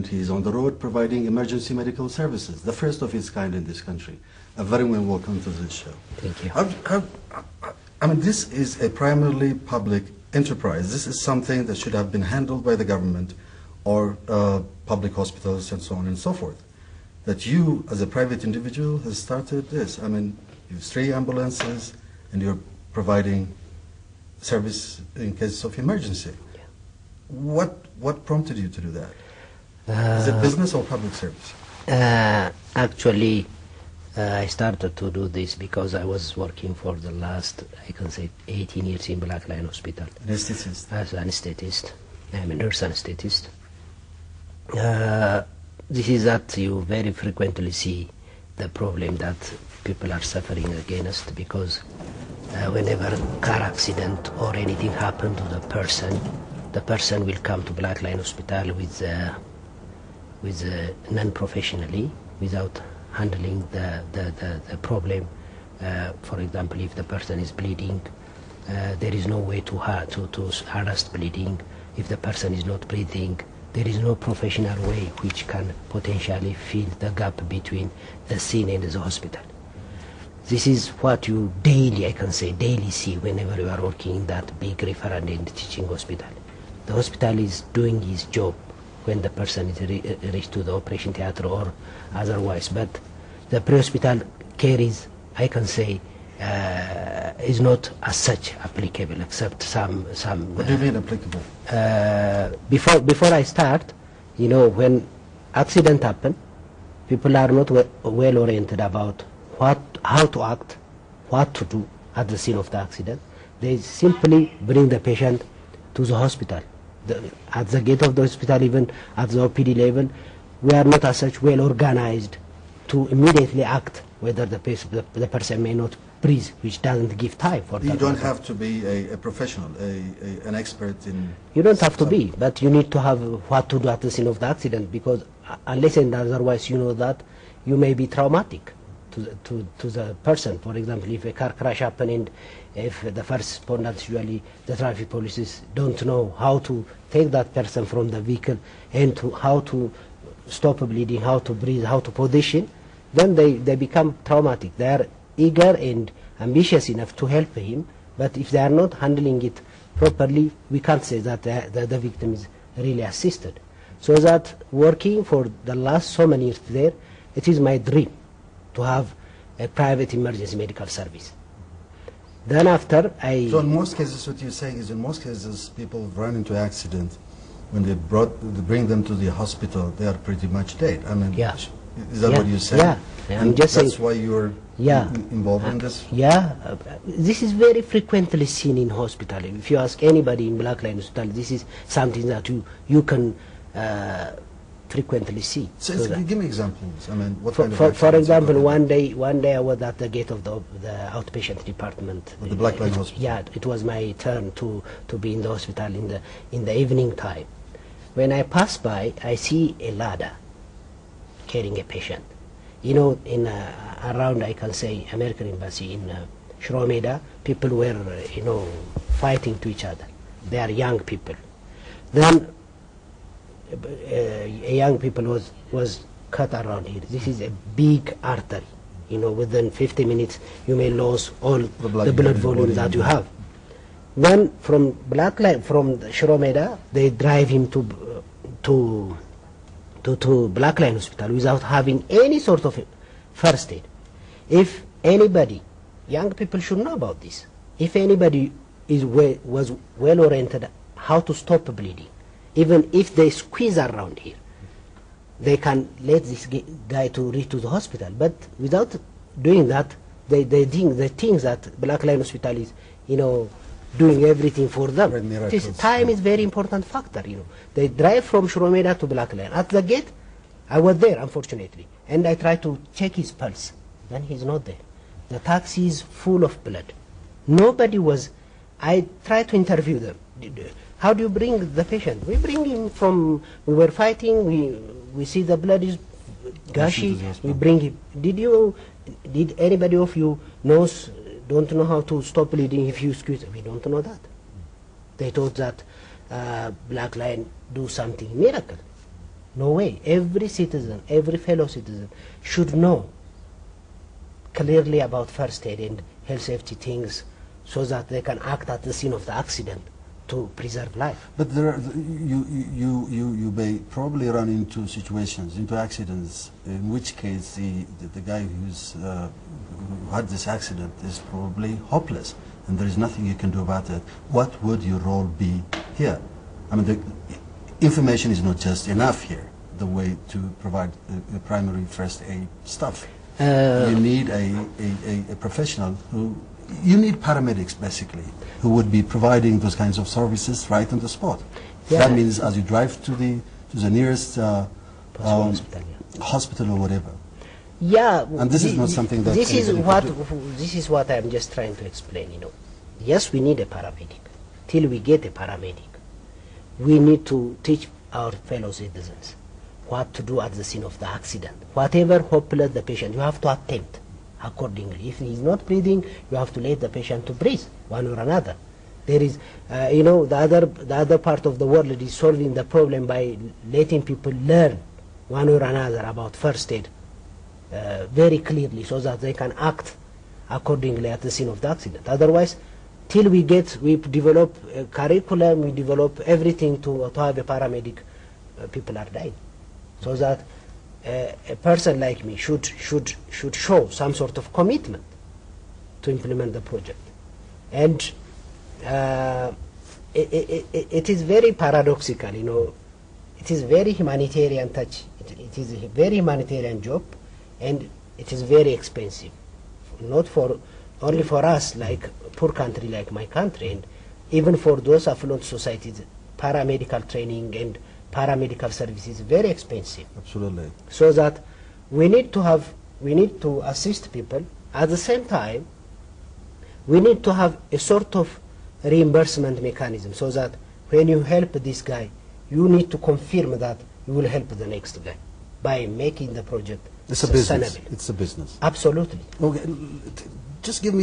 He's on the road providing emergency medical services, the first of its kind in this country. A very warm welcome to this show. Thank you. I mean, this is a primarily public enterprise. This is something that should have been handled by the government or public hospitals and so on and so forth. That you, as a private individual, has started this. I mean, you have 3 ambulances and you're providing service in case of emergency. Yeah. What prompted you to do that? Is it business or public service? Actually, I started to do this because I was working for the last, I can say, 18 years in Black Lion Hospital. Anesthetist? As an anesthetist. I'm a nurse anesthetist. This is that you very frequently see the problem that people are suffering against, because whenever a car accident or anything happen to the person will come to Black Lion Hospital with non-professionally, without handling the problem. For example, if the person is bleeding, there is no way to arrest bleeding. If the person is not breathing, there is no professional way which can potentially fill the gap between the scene and the hospital. This is what you daily, I can say, daily see whenever you are working in that big referral and teaching hospital. The hospital is doing his job when the person is reached to the operation theater or otherwise, but the pre-hospital care is, I can say, is not as such applicable, except some. What do you mean applicable? Before I start, you know, when accident happen, people are not well oriented about how to act, what to do at the scene of the accident. They simply bring the patient to the hospital. At the gate of the hospital, even at the OPD level, we are not as such well organized to immediately act whether the person may not breathe, which doesn't give time for that. You don't have to be a professional, an expert in... You don't have to be, but you need to have what to do at the scene of the accident, because unless and otherwise you know that, you may be traumatic to the person. For example, if a car crash happens and if the first responders, usually the traffic police, don't know how to take that person from the vehicle and how to stop bleeding, how to breathe, how to position, then they become traumatic. They are eager and ambitious enough to help him, but if they are not handling it properly, we can't say that the victim is really assisted. So that working for the last so many years there, it is my dream to have a private emergency medical service. Then after So in most cases, what you're saying is, in most cases, people run into accident. When they bring them to the hospital, they are pretty much dead. I mean, yeah. Is that what you're saying? Yeah, I'm just saying. That's why you're involved in this? Yeah, this is very frequently seen in hospital. If you ask anybody in Black Lion Hospital, this is something that you can frequently see. So give me examples. I mean, what kind of for example, one day I was at the gate of the outpatient department. Of the Black Lion Hospital? Yeah, it was my turn to be in the hospital in the evening time. When I pass by, I see a ladder carrying a patient. You know, in around, I can say, American Embassy in Shromeda, people were, you know, fighting to each other. They are young people. Then a young people was cut around here. This is a big artery. You know, within 50 minutes you may lose all the blood volume that you have. Then from Black Lion, from Shromeda, they drive him to Black Lion Hospital without having any sort of first aid. If anybody, young people should know about this. If anybody was well oriented how to stop bleeding, even if they squeeze around here, they can let this guy to reach to the hospital. But without doing that, they think that Black Lion Hospital is, you know, doing everything for them. Time is very important factor, you know. They drive from Shromeda to Black Lion. At the gate, I was there, unfortunately, and I tried to check his pulse. Then he's not there. The taxi is full of blood. Nobody was... I tried to interview them. How do you bring the patient? We bring him from... We were fighting. We see the blood is gushy. We bring him. Did anybody of you don't know how to stop bleeding if you squeeze? We don't know that. They thought that Black Lion do something miracle. No way. Every citizen, every fellow citizen should know clearly about first aid and health safety things so that they can act at the scene of the accident to preserve life. But there are, you may probably run into situations, into accidents, in which case the guy who had this accident is probably hopeless, and there is nothing you can do about it. What would your role be here? I mean, the information is not just enough here, the way to provide the primary first aid stuff. You need a professional who, you need paramedics basically, who would be providing those kinds of services right on the spot. Yeah. That means as you drive to the nearest hospital or whatever. Yeah, and this is not something that this is what I'm just trying to explain. You know, yes, we need a paramedic. Till we get a paramedic, we need to teach our fellow citizens what to do at the scene of the accident. Whatever hopeless the patient, you have to attempt accordingly. If he is not breathing, you have to let the patient to breathe, one or another. There is, you know, the other part of the world is solving the problem by letting people learn one or another about first aid very clearly, so that they can act accordingly at the scene of the accident. Otherwise, till we develop a curriculum, we develop everything to have a paramedic, people are dying. So that a person like me should show some sort of commitment to implement the project. And it is very paradoxical, you know. It is very humanitarian touch. It is a very humanitarian job, and it is very expensive. Not for only for us, like poor country like my country, and even for those affluent societies, paramedical training and paramedical service is very expensive. Absolutely. So that we need to assist people. At the same time, we need to have a sort of reimbursement mechanism, so that when you help this guy, you need to confirm that you will help the next guy by making the project sustainable. Business. It's a business. Absolutely. Okay, just give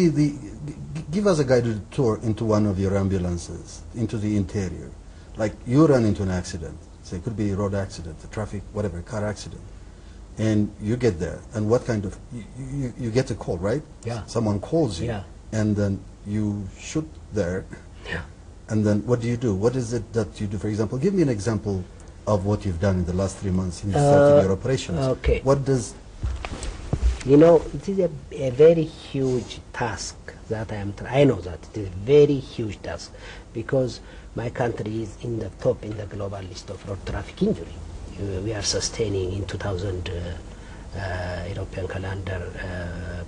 us a guided tour into one of your ambulances, into the interior. Like you run into an accident. Say it could be a road accident, a traffic, whatever, a car accident, and you get there, and what kind of you get a call, right? Yeah. Someone calls you, yeah, and then you shoot there. Yeah. And then what do you do? What is it that you do? For example, give me an example of what you've done in the last 3 months since you started your operations. Okay. What does... You know, it is a very huge task that I know that it is a very huge task, because my country is in the top in the global list of road traffic injury. We are sustaining in 2000 European calendar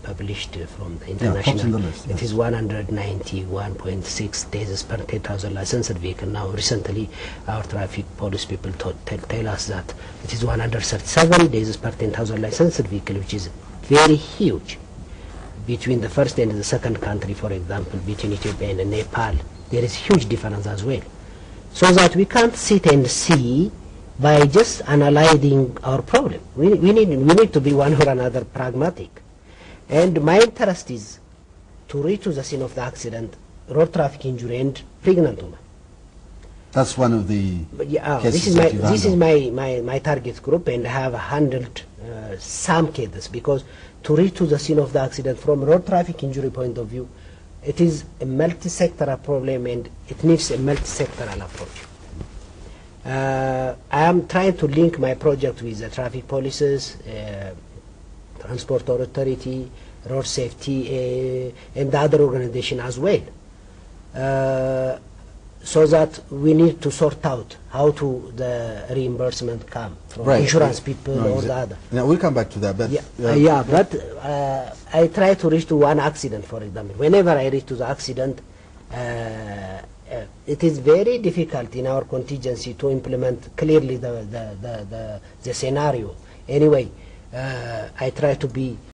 published from the international. List, it is 191.6 deaths per 10,000 licensed vehicle. Now recently our traffic police people tell us that it is 137 deaths per 10,000 licensed vehicle, which is very huge. Between the first and the second country, for example, between Ethiopia and Nepal, there is huge difference as well. So that we can't sit and see by just analyzing our problem. We need to be one or another pragmatic. And my interest is to reach to the scene of the accident, road traffic injury, and pregnant woman. That's one of the cases this is my target group, and I have handled some cases, because to reach to the scene of the accident from road traffic injury point of view, it is a multi-sectoral problem, and it needs a multi-sectoral approach. I am trying to link my project with the traffic policies, transport authority, road safety, and the other organization as well. So that we need to sort out how to the reimbursement come from insurance people or the other. Now we'll come back to that, but but I try to reach to one accident, for example. Whenever I reach to the accident, it is very difficult in our contingency to implement clearly the scenario. Anyway, I try to be